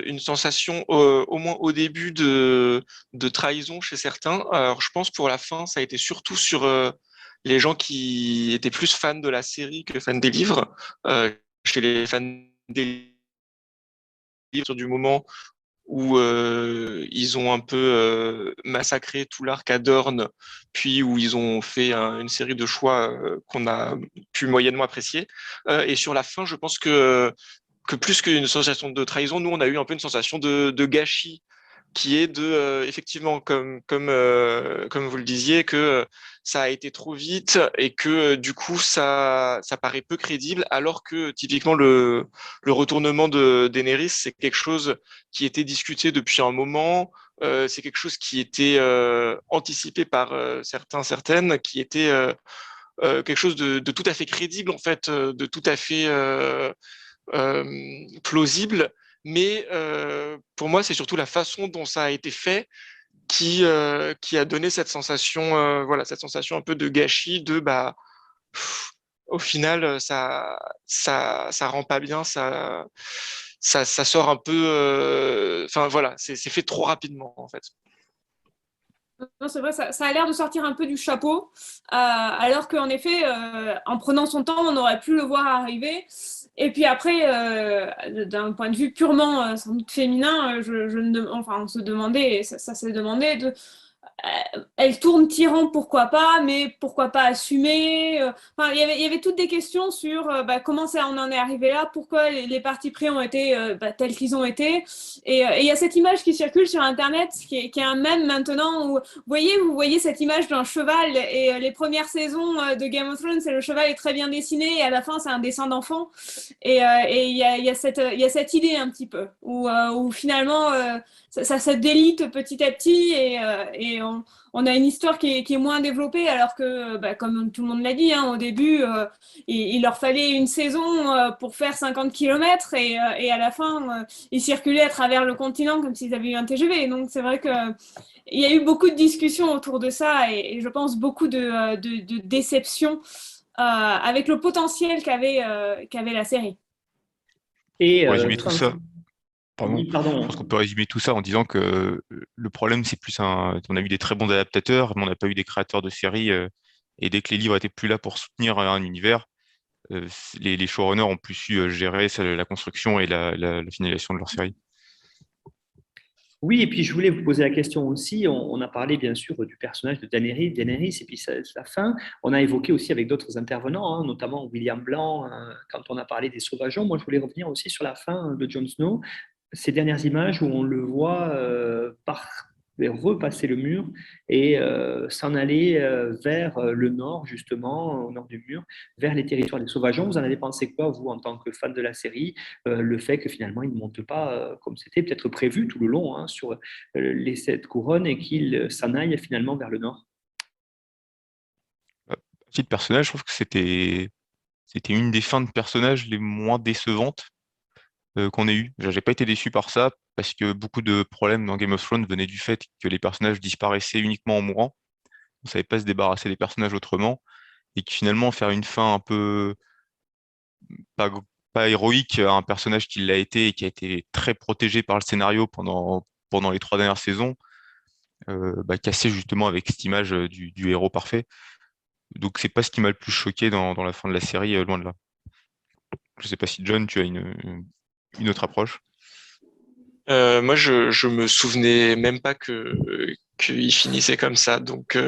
une sensation, au moins au début, de trahison chez certains. Alors, je pense pour la fin, ça a été surtout sur les gens qui étaient plus fans de la série que fans des livres. Chez les fans des livres, sur du moment où ils ont un peu massacré tout l'arc Adorn, puis où ils ont fait une série de choix qu'on a pu moyennement apprécier. Et sur la fin, je pense que plus qu'une sensation de trahison, nous, on a eu un peu une sensation de gâchis qui est de effectivement comme vous le disiez que ça a été trop vite et que du coup ça paraît peu crédible alors que typiquement le retournement de Daenerys c'est quelque chose qui était discuté depuis un moment, c'est quelque chose qui était anticipé par certaines, qui était quelque chose de tout à fait crédible en fait, de tout à fait plausible, mais pour moi, c'est surtout la façon dont ça a été fait qui a donné cette sensation, voilà, cette sensation un peu de gâchis, de bah, au final, ça rend pas bien, ça sort un peu, enfin voilà, c'est fait trop rapidement en fait. Non, c'est vrai, ça a l'air de sortir un peu du chapeau, alors qu'en effet, en prenant son temps, on aurait pu le voir arriver. Et puis après, d'un point de vue purement sans doute féminin, enfin, on se demandait, et ça s'est demandé, elle tourne tyran, pourquoi pas, mais pourquoi pas assumer. Enfin, il y avait toutes des questions sur comment ça on en est arrivé là, pourquoi les partis pris ont été tels qu'ils ont été. Et il y a cette image qui circule sur Internet, qui est un mème maintenant, où vous voyez cette image d'un cheval, et les premières saisons de Game of Thrones, le cheval est très bien dessiné, et à la fin, c'est un dessin d'enfant. Et il y a cette idée un petit peu, où finalement... ça se délite petit à petit et on a une histoire qui est moins développée alors que, comme tout le monde l'a dit, au début, il leur fallait une saison pour faire 50 km et à la fin, ils circulaient à travers le continent comme s'ils avaient eu un TGV. Donc c'est vrai qu'il y a eu beaucoup de discussions autour de ça et je pense beaucoup de déceptions avec le potentiel qu'avait la série. Et Pour résumer tout ça, pardon, oui, je pardon. pense qu'on peut résumer tout ça en disant que le problème, c'est plus on a eu des très bons adaptateurs, mais on n'a pas eu des créateurs de séries. Et dès que les livres étaient plus là pour soutenir un univers, les showrunners ont plus su gérer la construction et la finalisation de leur série. Oui, et puis je voulais vous poser la question aussi. On a parlé bien sûr du personnage de Daenerys, et puis sa fin. On a évoqué aussi avec d'autres intervenants, hein, notamment William Blanc, quand on a parlé des Sauvageons. Moi, je voulais revenir aussi sur la fin de Jon Snow, ces dernières images où on le voit repasser le mur et s'en aller vers le nord, justement, au nord du mur, vers les territoires des Sauvageons. Vous en avez pensé quoi, vous, en tant que fan de la série, le fait que finalement, il ne monte pas comme c'était peut-être prévu tout le long, hein, sur les 7 couronnes, et qu'il s'en aille finalement vers le nord? À titre personnel, je trouve que c'était une des fins de personnages les moins décevantes qu'on ait eues. J'ai pas été déçu par ça parce que beaucoup de problèmes dans Game of Thrones venaient du fait que les personnages disparaissaient uniquement en mourant. On savait pas se débarrasser des personnages autrement et que finalement faire une fin un peu pas, pas héroïque à un personnage qui l'a été et qui a été très protégé par le scénario pendant les 3 dernières saisons, cassait justement avec cette image du héros parfait. Donc c'est pas ce qui m'a le plus choqué dans la fin de la série, loin de là. Je sais pas si John, tu as une autre approche. Moi, je me souvenais même pas qu'il finissait comme ça. Donc,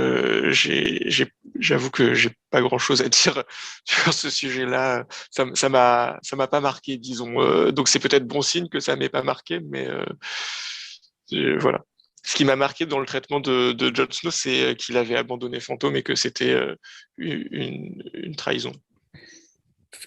j'avoue que j'ai pas grand-chose à dire sur ce sujet-là. Ça m'a pas marqué, disons. Donc, c'est peut-être bon signe que ça m'ait pas marqué, mais voilà. Ce qui m'a marqué dans le traitement de Jon Snow, c'est qu'il avait abandonné Fantôme et que c'était une trahison.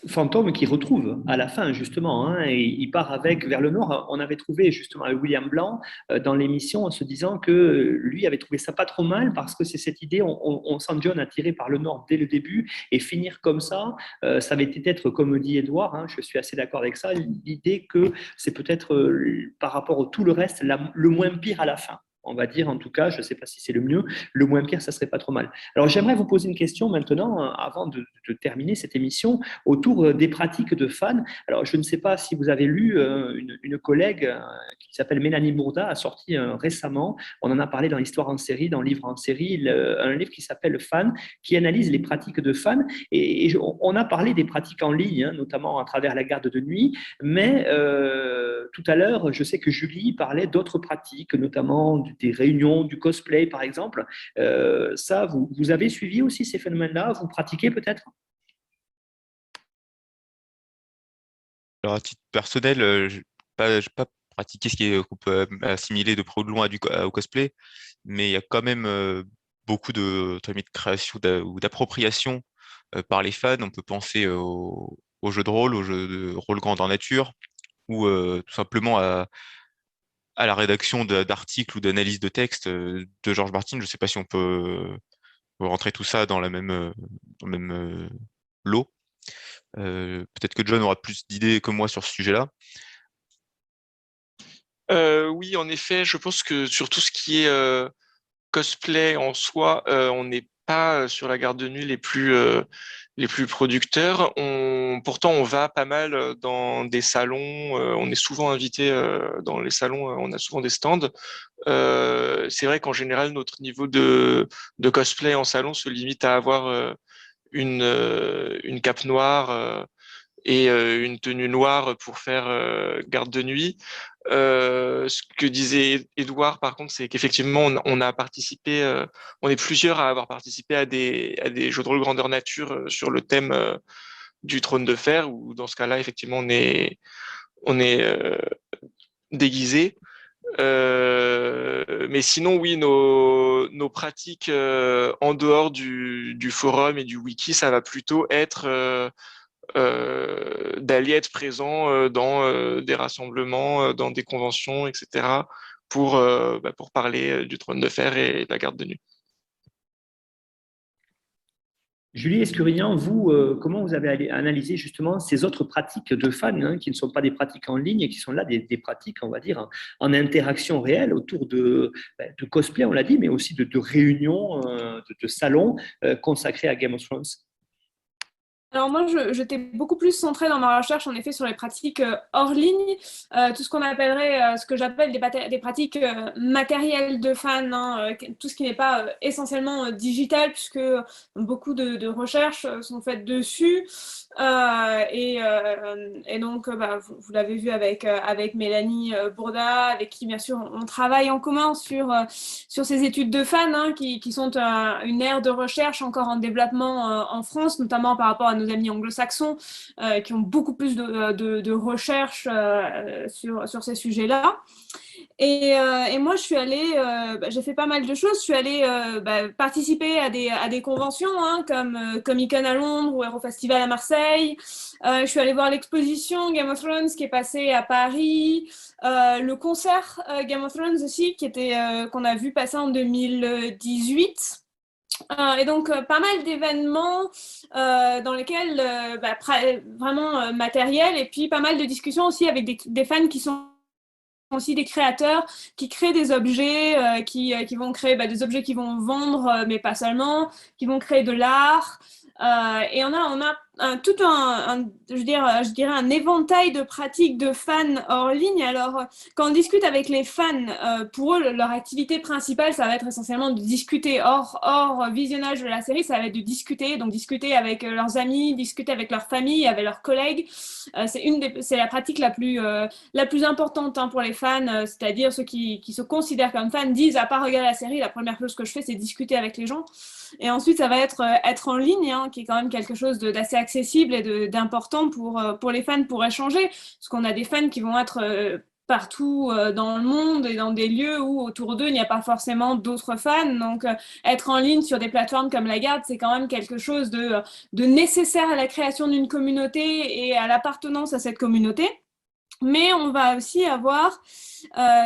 Fantôme qui retrouve à la fin, justement, hein, et il part avec vers le nord. On avait trouvé justement William Blanc dans l'émission en se disant que lui avait trouvé ça pas trop mal parce que c'est cette idée, on sent John attiré par le nord dès le début et finir comme ça, ça avait été peut-être, comme dit Edouard, hein, je suis assez d'accord avec ça, l'idée que c'est peut-être par rapport à tout le reste le moins pire à la fin. On va dire en tout cas, je ne sais pas si c'est le mieux, le moins pire, ça serait pas trop mal. Alors j'aimerais vous poser une question maintenant, avant de terminer cette émission, autour des pratiques de fans. Alors, je ne sais pas si vous avez lu, une collègue qui s'appelle Mélanie Bourda a sorti récemment, on en a parlé dans l'Histoire en série, dans le livre en série, un livre qui s'appelle Fan, qui analyse les pratiques de fans. Et on a parlé des pratiques en ligne, hein, notamment à travers la garde de nuit, mais tout à l'heure, je sais que Julie parlait d'autres pratiques, notamment des réunions, du cosplay, par exemple. Ça, vous avez suivi aussi ces phénomènes-là? Vous pratiquez peut-être? Alors, à titre personnel, j'ai pas pratiqué ce qu'on peut assimiler de près ou de loin au cosplay, mais il y a quand même beaucoup de création ou d'appropriation par les fans. On peut penser aux jeux de rôle, aux jeux de rôle grandeur nature, ou tout simplement à la rédaction d'articles ou d'analyses de textes de George Martin. Je ne sais pas si on peut rentrer tout ça dans le même lot. Peut-être que John aura plus d'idées que moi sur ce sujet-là. Oui, en effet, je pense que sur tout ce qui est cosplay en soi, on n'est pas sur la garde de nuit les plus producteurs. Pourtant, on va pas mal dans des salons. On est souvent invité dans les salons. On a souvent des stands. C'est vrai qu'en général, notre niveau de cosplay en salon se limite à avoir une cape noire et une tenue noire pour faire garde de nuit. Ce que disait Edouard, par contre, c'est qu'effectivement, on a participé, on est plusieurs à avoir participé à des jeux de rôle grandeur nature sur le thème du trône de fer, où dans ce cas-là, effectivement, on est déguisé. Mais sinon, oui, nos pratiques en dehors du forum et du wiki, ça va plutôt être d'aller être présent dans des rassemblements, dans des conventions, etc., pour parler du trône de fer et de la garde de nuit. Julie Escurignan, vous, comment vous avez analysé justement ces autres pratiques de fans, hein, qui ne sont pas des pratiques en ligne et qui sont là des pratiques, on va dire, en interaction réelle autour de cosplay, on l'a dit, mais aussi de réunions, de salons consacrés à Game of Thrones? Alors moi, j'étais beaucoup plus centrée dans ma recherche, en effet, sur les pratiques hors ligne, tout ce qu'on appellerait, ce que j'appelle des pratiques matérielles de fans, hein, tout ce qui n'est pas essentiellement digital, puisque beaucoup de recherches sont faites dessus. Et donc, vous l'avez vu avec Mélanie Bourda, avec qui, bien sûr, on travaille en commun sur ces études de fans, hein, qui sont une aire de recherche encore en développement en France, notamment par rapport à nos amis anglo-saxons, qui ont beaucoup plus de recherche sur ces sujets-là. Et moi, je suis allée, j'ai fait pas mal de choses. Je suis allée participer à des conventions, hein, comme Comic-Con à Londres ou Eurofestival à Marseille. Je suis allée voir l'exposition Game of Thrones qui est passée à Paris. Le concert Game of Thrones aussi, qu'on a vu passer en 2018. Et donc, pas mal d'événements dans lesquels, vraiment matériels, et puis pas mal de discussions aussi avec des fans qui sont aussi des créateurs qui créent des objets, qui vont créer des objets qui vont vendre, mais pas seulement, qui vont créer de l'art. Et on a tout je dirais un éventail de pratiques de fans hors ligne. Alors, quand on discute avec les fans, pour eux, leur activité principale, ça va être essentiellement de discuter hors visionnage de la série, ça va être de discuter, donc discuter avec leurs amis, discuter avec leur famille, avec leurs collègues. C'est la pratique la plus importante, hein, pour les fans, c'est-à-dire ceux qui se considèrent comme fans disent, à part regarder la série, la première chose que je fais, c'est discuter avec les gens. Et ensuite, ça va être en ligne, hein, qui est quand même quelque chose d'assez accessible et d'important pour les fans pour échanger. Parce qu'on a des fans qui vont être partout dans le monde et dans des lieux où autour d'eux, il n'y a pas forcément d'autres fans. Donc, être en ligne sur des plateformes comme la Garde, c'est quand même quelque chose de nécessaire à la création d'une communauté et à l'appartenance à cette communauté. Mais on va aussi avoir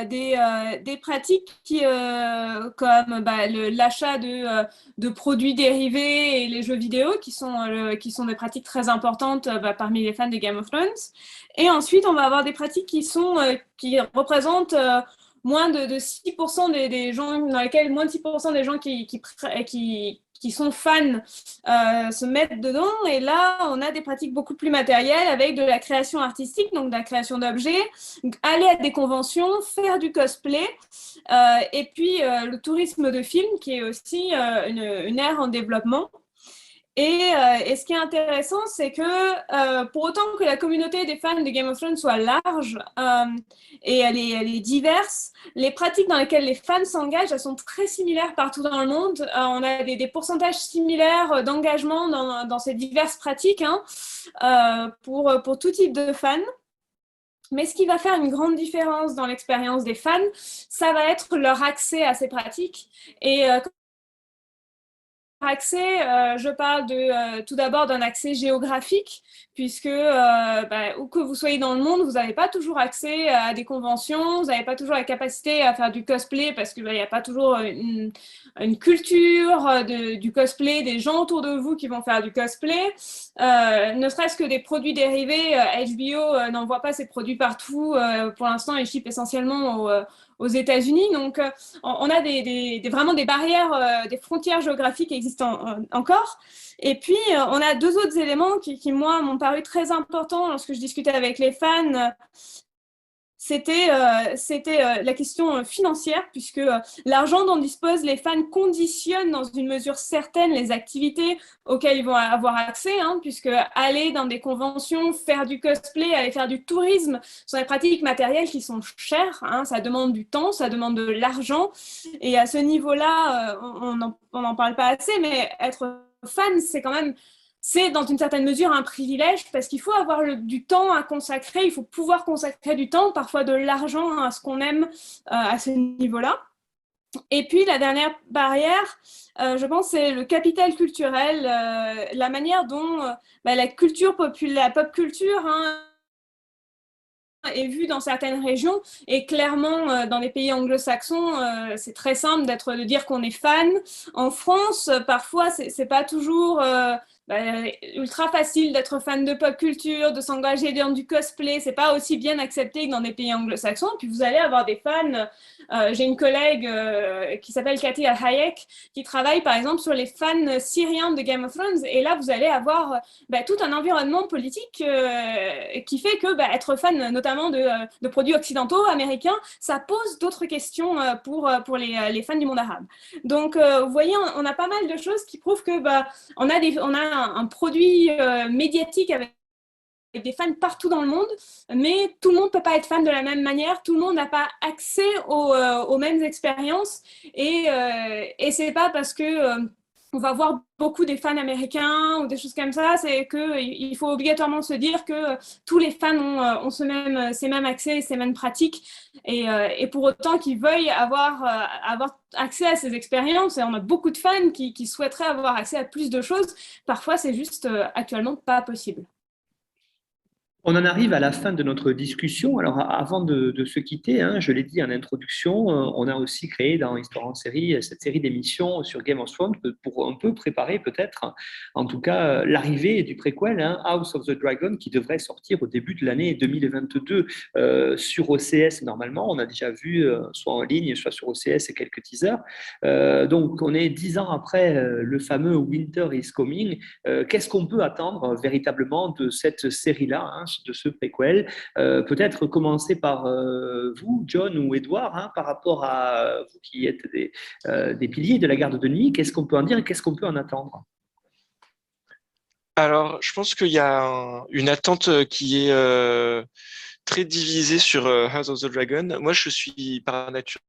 des pratiques comme l'achat de produits dérivés et les jeux vidéo qui sont des pratiques très importantes parmi les fans de Game of Thrones. Et ensuite, on va avoir des pratiques qui représentent moins de 6% des gens, dans lesquels moins de 6% des gens qui sont fans se mettent dedans. Et là, on a des pratiques beaucoup plus matérielles avec de la création artistique, donc de la création d'objets, aller à des conventions, faire du cosplay, et puis le tourisme de film, qui est aussi une ère en développement. Et ce qui est intéressant, c'est que pour autant que la communauté des fans de Game of Thrones soit large et elle est diverse, les pratiques dans lesquelles les fans s'engagent, elles sont très similaires partout dans le monde. On a des pourcentages similaires d'engagement dans ces diverses pratiques, hein, pour tout type de fans. Mais ce qui va faire une grande différence dans l'expérience des fans, ça va être leur accès à ces pratiques. Et accès, je parle tout d'abord d'un accès géographique, puisque où que vous soyez dans le monde, vous n'avez pas toujours accès à des conventions, vous n'avez pas toujours la capacité à faire du cosplay, parce qu'il n'y a pas toujours une culture du cosplay, des gens autour de vous qui vont faire du cosplay. Ne serait-ce que des produits dérivés, HBO n'envoie pas ses produits partout. Pour l'instant, ils shippent essentiellement aux États-Unis. Donc, on a vraiment des barrières, des frontières géographiques qui existent encore. Et puis, on a deux autres éléments qui moi, m'ont paru très importants lorsque je discutais avec les fans. C'était la question financière, puisque l'argent dont disposent les fans conditionne dans une mesure certaine les activités auxquelles ils vont avoir accès, hein, puisque aller dans des conventions, faire du cosplay, aller faire du tourisme, sont des pratiques matérielles qui sont chères, hein, ça demande du temps, ça demande de l'argent, et à ce niveau-là, on n'en parle pas assez, mais être fan, c'est dans une certaine mesure un privilège, parce qu'il faut avoir du temps à consacrer, il faut pouvoir consacrer du temps, parfois de l'argent, à ce qu'on aime à ce niveau-là. Et puis la dernière barrière, je pense, c'est le capital culturel, la manière dont la culture la pop culture, hein, est vue dans certaines régions, et clairement dans les pays anglo-saxons, c'est très simple de dire qu'on est fan. En France, parfois, c'est pas toujours ultra facile d'être fan de pop culture, de s'engager dans du cosplay. C'est pas aussi bien accepté que dans des pays anglo-saxons. Puis vous allez avoir des fans. J'ai une collègue qui s'appelle Katia Hayek, qui travaille par exemple sur les fans syriens de Game of Thrones. Et là, vous allez avoir tout un environnement politique qui fait que être fan notamment de produits occidentaux, américains, ça pose d'autres questions pour les fans du monde arabe. Donc, vous voyez, on a pas mal de choses qui prouvent que on a un produit médiatique avec des fans partout dans le monde, mais tout le monde ne peut pas être fan de la même manière, tout le monde n'a pas accès aux mêmes expériences, et c'est pas parce que on va voir beaucoup des fans américains ou des choses comme ça, c'est qu'il faut obligatoirement se dire que tous les fans ont ces mêmes accès, ces mêmes pratiques, et pour autant qu'ils veuillent avoir accès à ces expériences, et on a beaucoup de fans qui souhaiteraient avoir accès à plus de choses, parfois c'est juste actuellement pas possible. On en arrive à la fin de notre discussion. Alors, avant de se quitter, hein, je l'ai dit en introduction, on a aussi créé dans Histoire en série cette série d'émissions sur Game of Thrones pour un peu préparer peut-être, en tout cas, l'arrivée du préquel, hein, House of the Dragon, qui devrait sortir au début de l'année 2022 sur OCS normalement. On a déjà vu, soit en ligne, soit sur OCS, quelques teasers. Donc, on est 10 ans après le fameux Winter is Coming. Qu'est-ce qu'on peut attendre véritablement de cette série-là, hein, de ce préquel? Peut-être commencer par vous, John ou Edouard, hein, par rapport à vous qui êtes des piliers de la garde de nuit. Qu'est-ce qu'on peut en dire et qu'est-ce qu'on peut en attendre? Alors, je pense qu'il y a une attente qui est très divisée sur House of the Dragon. Moi, je suis par nature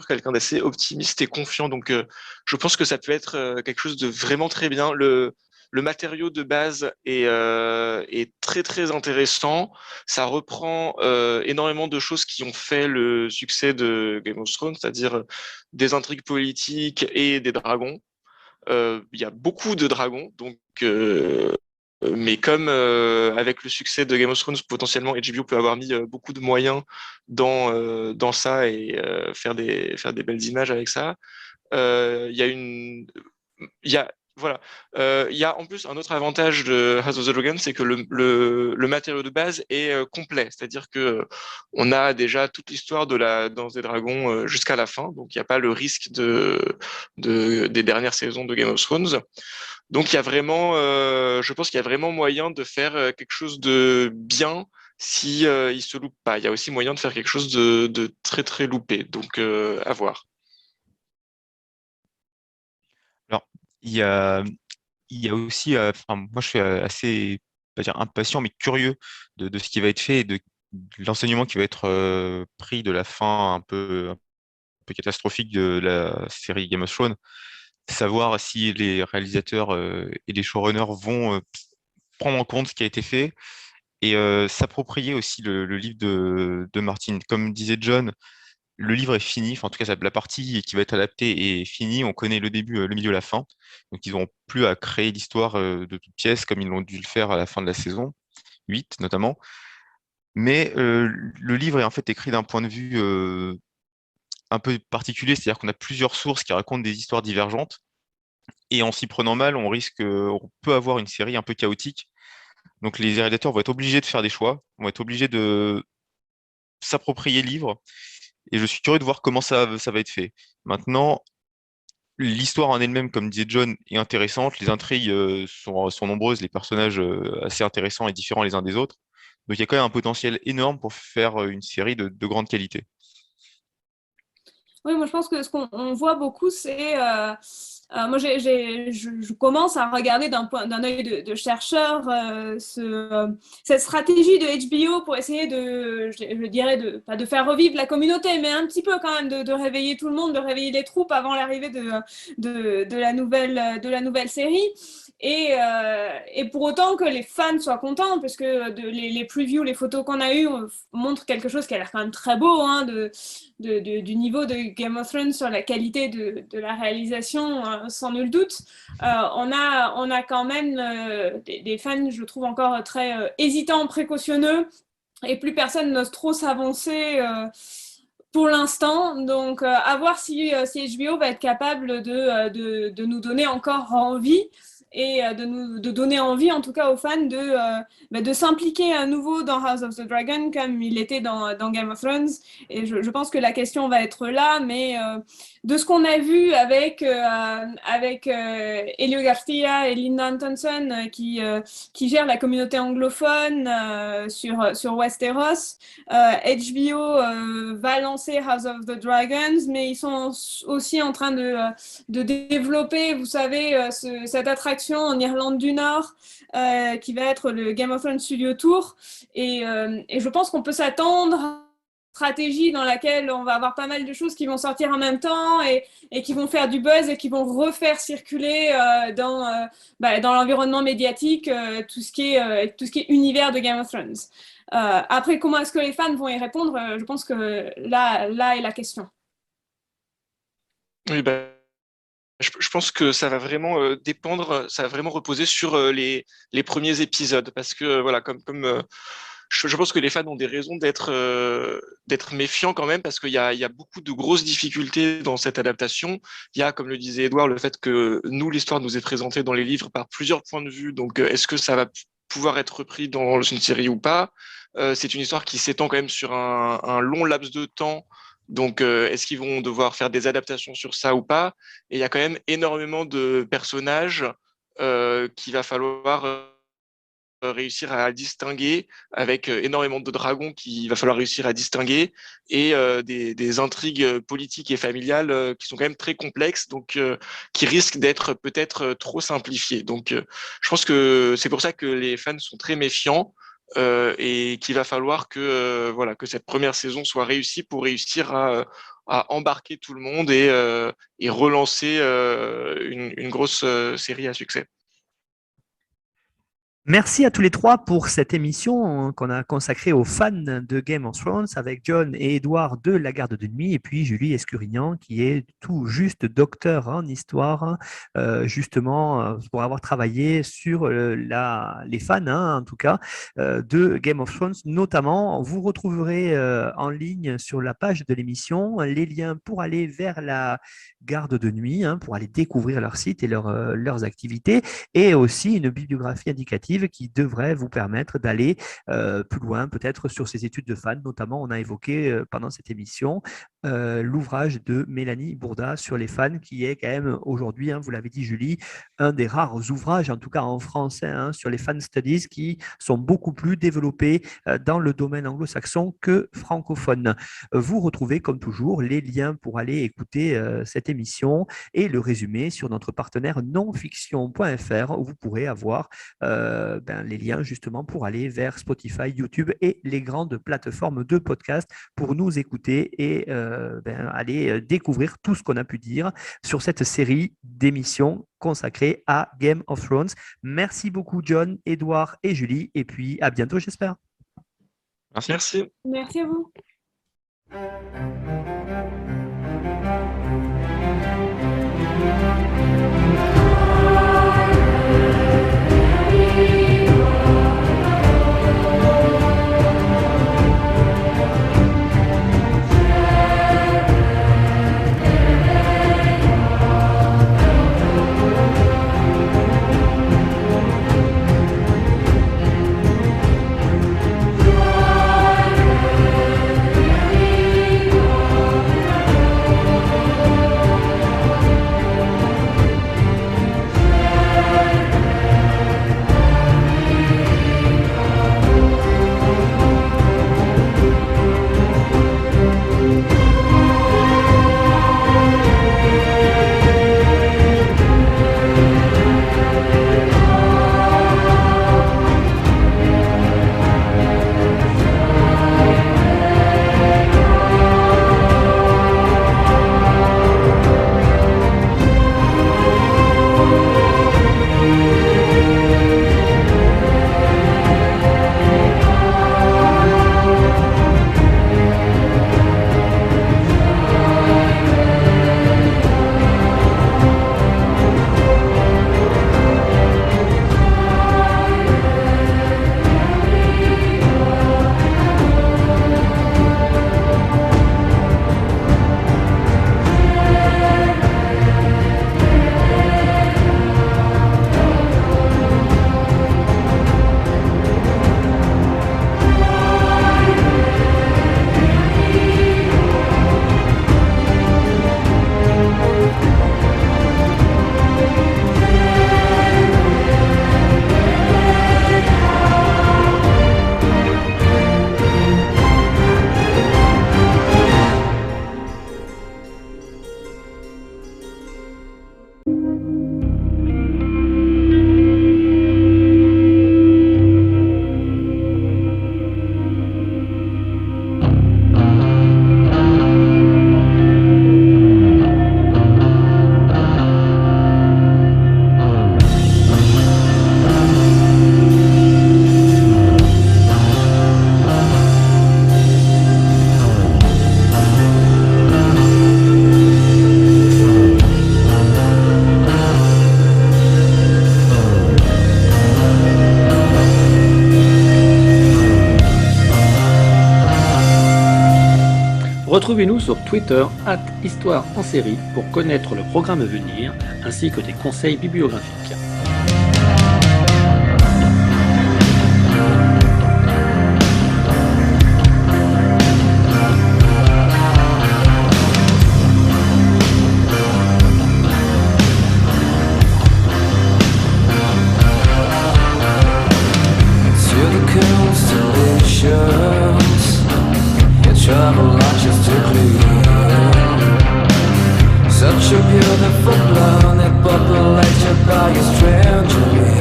quelqu'un d'assez optimiste et confiant, donc je pense que ça peut être quelque chose de vraiment très bien. Le matériau de base est très très intéressant. Ça reprend énormément de choses qui ont fait le succès de Game of Thrones, c'est-à-dire des intrigues politiques et des dragons. Il y a beaucoup de dragons, donc mais comme avec le succès de Game of Thrones, potentiellement HBO peut avoir mis beaucoup de moyens dans ça et faire des belles images avec ça. Il y a il y a voilà. Il y a en plus un autre avantage de House of the Dragon, c'est que le matériau de base est complet. C'est-à-dire que on a déjà toute l'histoire de la Danse des Dragons jusqu'à la fin. Donc, il n'y a pas le risque des dernières saisons de Game of Thrones. Donc, il y a vraiment, je pense qu'il y a vraiment moyen de faire quelque chose de bien si il se loupe pas. Il y a aussi moyen de faire quelque chose de très, très loupé. Donc, à voir. Alors, il y a aussi, moi je suis assez, pas dire impatient, mais curieux de ce qui va être fait et de l'enseignement qui va être pris de la fin un peu catastrophique de la série Game of Thrones. Savoir si les réalisateurs et les showrunners vont prendre en compte ce qui a été fait et s'approprier aussi le livre de Martin. Comme disait John, le livre est fini, enfin, en tout cas la partie qui va être adaptée est finie, on connaît le début, le milieu, la fin, donc ils n'auront plus à créer l'histoire de toutes pièces comme ils l'ont dû le faire à la fin de la saison 8 notamment. Mais le livre est en fait écrit d'un point de vue un peu particulier, c'est-à-dire qu'on a plusieurs sources qui racontent des histoires divergentes, et en s'y prenant mal, on peut avoir une série un peu chaotique. Donc les réalisateurs vont être obligés de faire des choix, vont être obligés de s'approprier le livre, et je suis curieux de voir comment ça va être fait. Maintenant, l'histoire en elle-même, comme disait John, est intéressante, les intrigues sont nombreuses, les personnages assez intéressants et différents les uns des autres. Donc il y a quand même un potentiel énorme pour faire une série de grande qualité. Oui, moi je pense que ce qu'on voit beaucoup, c'est moi je commence à regarder d'un œil de chercheur cette stratégie de HBO pour essayer je dirais pas de faire revivre la communauté, mais un petit peu quand même de réveiller tout le monde, de réveiller les troupes avant l'arrivée de la nouvelle série. Et pour autant que les fans soient contents, parce que les previews, les photos qu'on a eues montrent quelque chose qui a l'air quand même très beau, hein, du niveau de Game of Thrones sur la qualité de la réalisation, sans nul doute. On a quand même des fans, je trouve, encore très hésitants, précautionneux, et plus personne n'ose trop s'avancer pour l'instant. Donc, à voir si HBO va être capable de nous donner encore envie, et de donner envie, en tout cas aux fans, de s'impliquer à nouveau dans House of the Dragon comme il était dans Game of Thrones. Et je pense que la question va être là, mais de ce qu'on a vu avec Elio Garcia et Linda Antonsen qui gèrent la communauté anglophone sur Westeros, HBO va lancer House of the Dragons, mais ils sont aussi en train de développer, vous savez, cette attraction rédaction en Irlande du Nord, qui va être le Game of Thrones Studio Tour. Et je pense qu'on peut s'attendre à une stratégie dans laquelle on va avoir pas mal de choses qui vont sortir en même temps et qui vont faire du buzz et qui vont refaire circuler dans l'environnement médiatique tout ce qui est univers de Game of Thrones. Après, comment est-ce que les fans vont y répondre? Je pense que là est la question. Oui, je pense que ça va vraiment dépendre, ça va vraiment reposer sur les premiers épisodes, parce que voilà, comme je pense que les fans ont des raisons d'être méfiants quand même, parce qu'il y a beaucoup de grosses difficultés dans cette adaptation. Il y a, comme le disait Edouard, le fait que l'histoire nous est présentée dans les livres par plusieurs points de vue. Donc, est-ce que ça va pouvoir être repris dans une série ou pas? C'est une histoire qui s'étend quand même sur un long laps de temps. Donc, est-ce qu'ils vont devoir faire des adaptations sur ça ou pas? Et il y a quand même énormément de personnages qu'il va falloir réussir à distinguer, avec énormément de dragons qu'il va falloir réussir à distinguer, et des intrigues politiques et familiales qui sont quand même très complexes, donc qui risquent d'être peut-être trop simplifiées. Donc, je pense que c'est pour ça que les fans sont très méfiants. Et qu'il va falloir que cette première saison soit réussie pour réussir à embarquer tout le monde et relancer une grosse série à succès. Merci à tous les trois pour cette émission qu'on a consacrée aux fans de Game of Thrones avec John et Edouard de La Garde de Nuit et puis Julie Escurignan qui est tout juste docteur en histoire, justement pour avoir travaillé sur les fans, en tout cas, de Game of Thrones notamment. Vous retrouverez en ligne sur la page de l'émission les liens pour aller vers La Garde de Nuit, pour aller découvrir leur site et leurs activités, et aussi une bibliographie indicative qui devrait vous permettre d'aller plus loin, peut-être sur ces études de fans. Notamment, on a évoqué pendant cette émission l'ouvrage de Mélanie Bourda sur les fans, qui est quand même aujourd'hui, vous l'avez dit Julie, un des rares ouvrages, en tout cas en français, sur les fan studies qui sont beaucoup plus développés dans le domaine anglo-saxon que francophone. Vous retrouvez comme toujours les liens pour aller écouter cette émission et le résumé sur notre partenaire nonfiction.fr, où vous pourrez avoir les liens justement pour aller vers Spotify, YouTube et les grandes plateformes de podcast pour nous écouter et aller découvrir tout ce qu'on a pu dire sur cette série d'émissions consacrée à Game of Thrones. Merci beaucoup John, Edouard et Julie, et puis à bientôt j'espère. Merci. Merci à vous. Retrouvez-nous sur Twitter @Histoire en série pour connaître le programme à venir ainsi que des conseils bibliographiques. Travel logistically. Such a beautiful planet populated by a stranger.